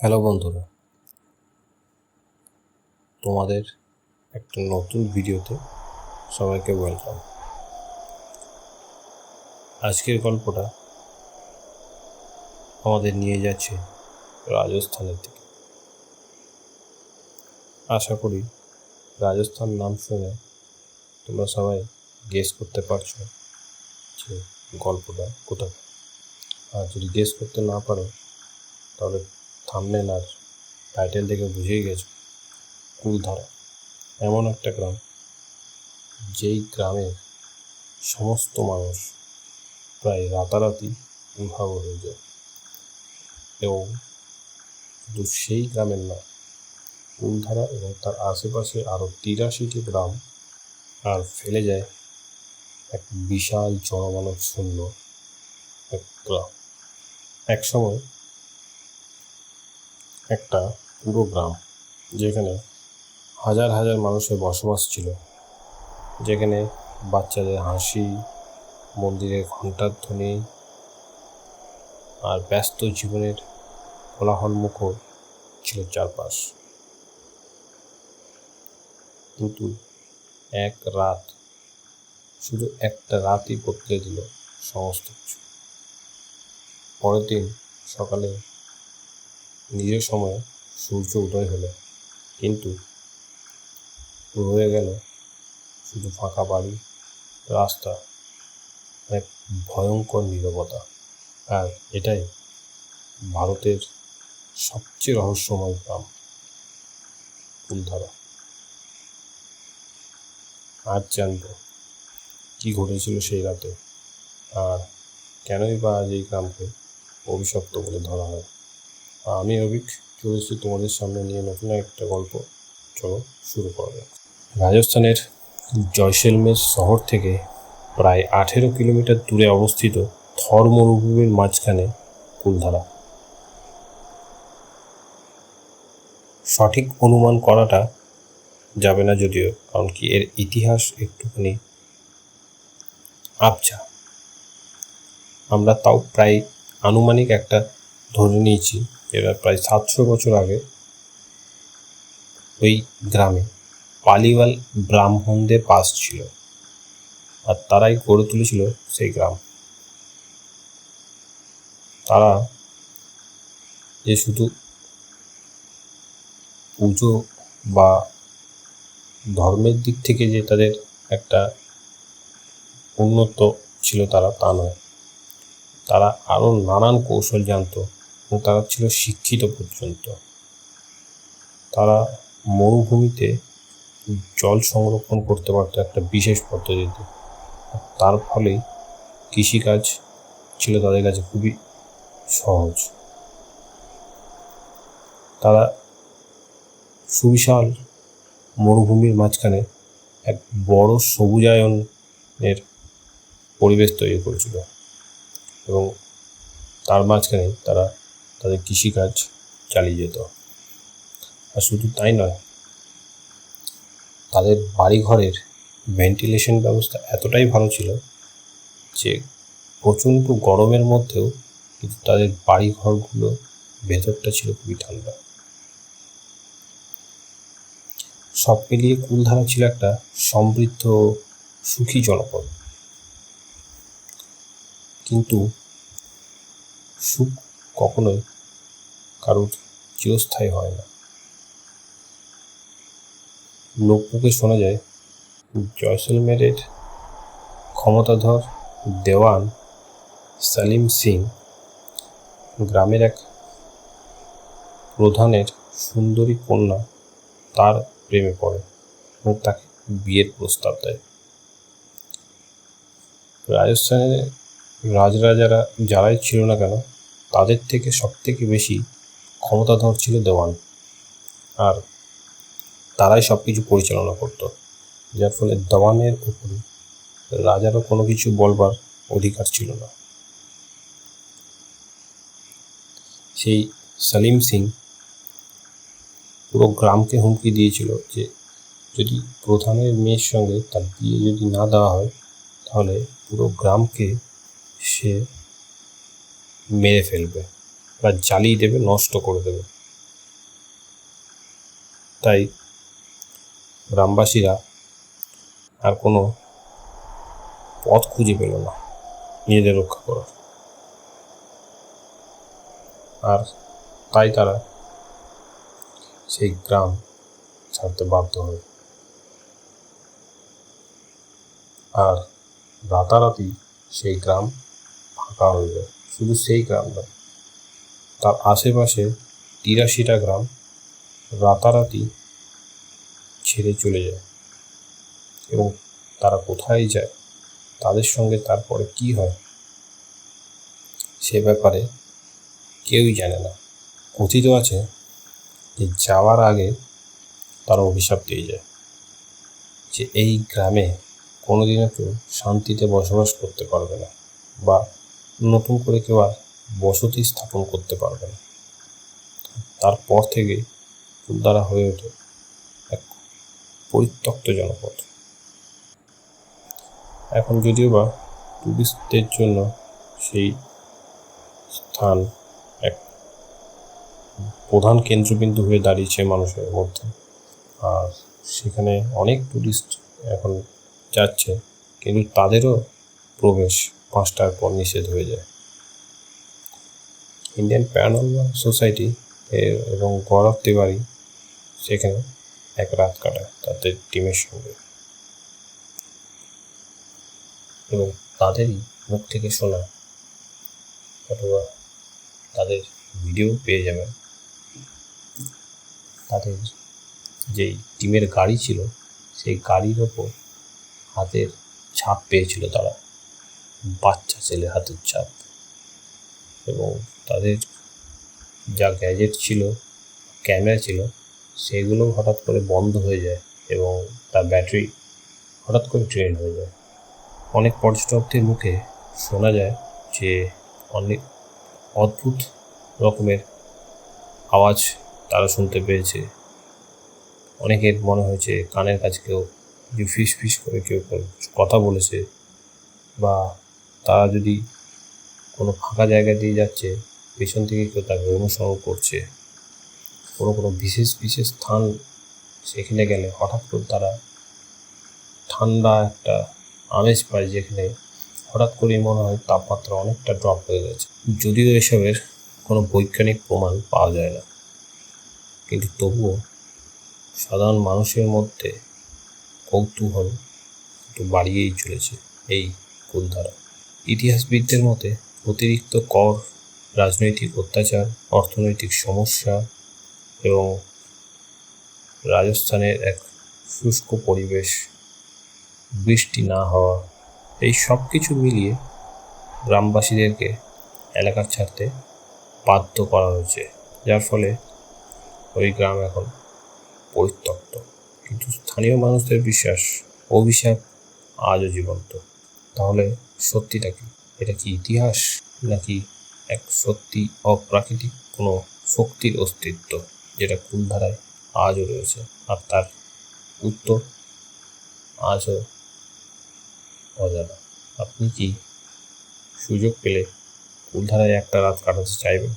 Hello বন্ধুরা, তোমাদের একটা নতুন ভিডিওতে সবাইকে ওয়েলকাম। আজকের গল্পটা আমাদের নিয়ে যাচ্ছে রাজস্থানের দিকে। আশা করি রাজস্থান নাম শুনে তোমরা সবাই গেস করতে পারছো যে গল্পটা কোথায়। আর যদি গেস করতে না পারো তাহলে থাম্বনেল আর টাইটেল দেখে বুঝেই গেছো, কুলধারা এমন একটা গ্রাম যেই গ্রামের সমস্ত মানুষ প্রায় রাতারাতি উধাও হয়ে যায়। এবং শুধু সেই গ্রামের না, কুলধারা এবং তার আশেপাশে আরও ৮৩টি গ্রাম আর ফেলে যায় এক বিশাল জনমানব শূন্য এক গ্রাম। একসময় একটা পুরো গ্রাম, যেখানে হাজার হাজার মানুষের বসবাস ছিল, যেখানে বাচ্চাদের হাসি, মন্দিরের ঘণ্টার ধ্বনি আর ব্যস্ত জীবনের কোলাহল মুখর ছিল চারপাশ। কিন্তু এক রাত, শুধু একটা রাতই বদলে দিল সমস্ত কিছু। পরের দিন সকালে নিজের সময়ে সূর্য উদয় হলো, কিন্তু রয়ে গেল শুধু ফাঁকা বাড়ি, রাস্তা, এক ভয়ঙ্কর নীরবতা। আর এটাই ভারতের সবচেয়ে রহস্যময় গ্রাম, কুলধারা। আজ জানব কী ঘটেছিল সেই রাতে, আর কেনই বা আজ এই গ্রামকে অভিশপ্ত বলে ধরা হয়। আমি অভিক চলেছি তোমাদের সামনে নিয়ে নতুন একটা গল্প। চলো শুরু করা যাক। রাজস্থানের জয়সলমের শহর থেকে প্রায় 18 কিলোমিটার দূরে অবস্থিত থর মরুভূমির মাঝখানে কুলধারা। সঠিক অনুমান করাটা যাবে না যদিও, কারণ কি এর ইতিহাস একটুখানি আবছা। আমরা তাও প্রায় আনুমানিক একটা ধরে নিয়েছি, এরা প্রায় 700 বছর আগে ওই গ্রামে পালিওয়াল ব্রাহ্মণদের বাস ছিল, আর তারাই গড়ে তুলেছিল সেই গ্রাম। তারা যে শুধু পুজো বা ধর্মের দিক থেকে যে তাদের একটা উন্নত ছিল তারা তা নয়, তারা আরও নানান কৌশল জানত এবং তারা ছিল শিক্ষিত পর্যন্ত। তারা মরুভূমিতে জল সংরক্ষণ করতে পারত একটা বিশেষ পদ্ধতিতে। তার ফলে কৃষিকাজ ছিল তাদের কাছে খুবই সহজ। তারা সুবিশাল মরুভূমির মাঝখানে এক বড় সবুজায়নের পরিবেশ তৈরি করেছিল, এবং তার মাঝখানে তারা তাদের কৃষিকাজ চালিয়ে যেত। আর শুধু তাই নয়, তাদের বাড়িঘরের ভেন্টিলেশন ব্যবস্থা এতটাই ভালো ছিল যে প্রচণ্ড গরমের মধ্যেও কিন্তু তাদের বাড়িঘরগুলো ভেতরটা ছিল খুবই ঠান্ডা। সব মিলিয়ে কুলধারা ছিল একটা সমৃদ্ধ সুখী জনপদ। কিন্তু সুখ কখনোই কারোর চিরস্থায়ী হয় না। লোকমুখে শোনা যায়, জয়সলমেরের ক্ষমতাধর দেওয়ান সালিম সিং গ্রামের এক প্রধানের সুন্দরী কন্যা তার প্রেমে পড়ে এবং তাকে বিয়ের প্রস্তাব দেয়। রাজস্থানের রাজরাজারা যারাই ছিল না কেন, তাদের থেকে সবথেকে বেশি ক্ষমতাধর ছিল দেওয়ান, আর তারাই সব কিছু পরিচালনা করত, যার ফলে দেওয়ানের উপরে রাজারও কোনো কিছু বলবার অধিকার ছিল না। সেই সালিম সিং পুরো গ্রামকে হুমকি দিয়েছিল যে যদি প্রধানের মেয়ের সঙ্গে তার বিয়ে যদি না দেওয়া হয়, তাহলে পুরো গ্রামকে সে মেরে ফেলবে বা জ্বালিয়ে দেবে, নষ্ট করে দেবে। তাই গ্রামবাসীরা আর কোনো পথ খুঁজে পেল না নিজেদের রক্ষা করার, আর তাই তারা সেই গ্রাম ছাড়তে বাধ্য হয়। আর রাতারাতি সেই গ্রাম ফাঁকা হয়ে যায়। শুধু সেই গ্রাম নয়, তার আশেপাশে ৮৩টা গ্রাম রাতারাতি ছেড়ে চলে যায়। এবং তারা কোথায় যায়, তাদের সঙ্গে তারপরে কি হয়, সে ব্যাপারে কেউই জানে না। কথিত আছে যে যাওয়ার আগে তারা অভিশাপ দিয়ে যায় যে এই গ্রামে কোনোদিনও কেউ শান্তিতে বসবাস করতে পারবে না, বা নতুন করে কেউ আর বসতি স্থাপন করতে পারবে না। তারপর থেকে কুলধারা হয়ে ওঠে এক পরিত্যক্ত জনপদ। এখন যদিও বা টুরিস্টদের জন্য সেই স্থান এক প্রধান কেন্দ্রবিন্দু হয়ে দাঁড়িয়েছে মানুষের মধ্যে, আর সেখানে অনেক টুরিস্ট এখন যাচ্ছে, কিন্তু তাদেরও প্রবেশ ৫টার পর নিষেধ হয়ে যায়। ইন্ডিয়ান প্যারানর্মাল সোসাইটি এবং গৌরব তিওয়ারি সেখানে এক রাত কাটায় তাদের টিমের সঙ্গে, এবং তাদেরই মুখ থেকে শোনা অথবা তাদের ভিডিও পেয়ে যাবেন। তাদের যেই টিমের গাড়ি ছিল, সেই গাড়ির ওপর হাতের ছাপ পেয়েছিল তারা, বাচ্চা ছেলের হাতের ছাপ। এবং তাদের যা গ্যাজেট ছিল, ক্যামেরা ছিল, সেগুলো হঠাৎ করে বন্ধ হয়ে যায় এবং তার ব্যাটারি হঠাৎ করে ড্রেন হয়ে যায়। অনেক পর্যটকদের মুখে শোনা যায় যে অনেক অদ্ভুত রকমের আওয়াজ তারা শুনতে পেয়েছে। অনেকের মনে হয়েছে কানের কাছে কেউ যে ফিস ফিস করে কেউ কথা বলেছে, বা তারা যদি কোনো ফাঁকা জায়গা দিয়ে যাচ্ছে, পেছন থেকে কেউ তাকে অনুসরণ করছে। কোনো বিশেষ বিশেষ স্থান সেখানে গেলে হঠাৎ করে তারা ঠান্ডা একটা আমেজ পায়, যেখানে হঠাৎ করেই মনে হয় তাপমাত্রা অনেকটা ড্রপ হয়ে গেছে। যদিও এসবের কোনো বৈজ্ঞানিক প্রমাণ পাওয়া যায় না, কিন্তু তবুও সাধারণ মানুষের মধ্যে কৌতূহল একটু বাড়িয়েই চলেছে এই কুলধারা। ইতিহাসবিদদের মতে অতিরিক্ত কর, রাজনৈতিক অত্যাচার, অর্থনৈতিক সমস্যা এবং রাজস্থানের এক শুষ্ক পরিবেশ, বৃষ্টি না হওয়া, এই সব কিছু মিলিয়ে গ্রামবাসীদেরকে এলাকা ছাড়তে বাধ্য করা হয়েছে, যার ফলে ওই গ্রাম এখন পরিত্যক্ত। কিন্তু স্থানীয় মানুষদের বিশ্বাস অভিশাপ আজও জীবন্ত। তাহলে সত্যিটা কি? এটা কি ইতিহাস, নাকি এক সত্যি অপ্রাকৃতিক কোনো শক্তির অস্তিত্ব যেটা কুলধারায় আজও রয়েছে? আর তার উত্তর আজও অজানা। আপনি কি সুযোগ পেলে কুলধারায় একটা রাত কাটাতে চাইবেন?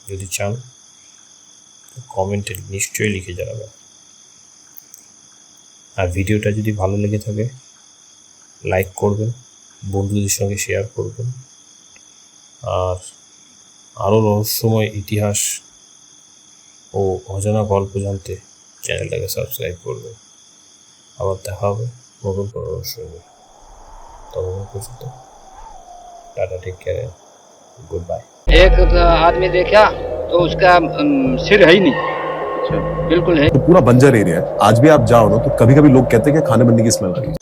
যদি চান কমেন্টে নিশ্চয়ই লিখে জানাবেন। আর ভিডিওটা যদি ভালো লেগে থাকে লাইক করবেন, বন্ধুদের সঙ্গে শেয়ার করবেন, আর আরও রহস্যময় ইতিহাস ও অজানা গল্প জানতে চ্যানেলটাকে সাবস্ক্রাইব করবেন। আবার দেখা হবে নতুন কোনো রহস্যময়। ততক্ষণ পর্যন্ত tata, take care, goodbye. एक आदमी देखा तो उसका सिर है ही नहीं, बिल्कुल है। तो पूरा बंजर एरिया है। आज भी आप जाओ ना तो कभी कभी लोग कहते हैं कि खाने बनने की स्मेल आ रही है।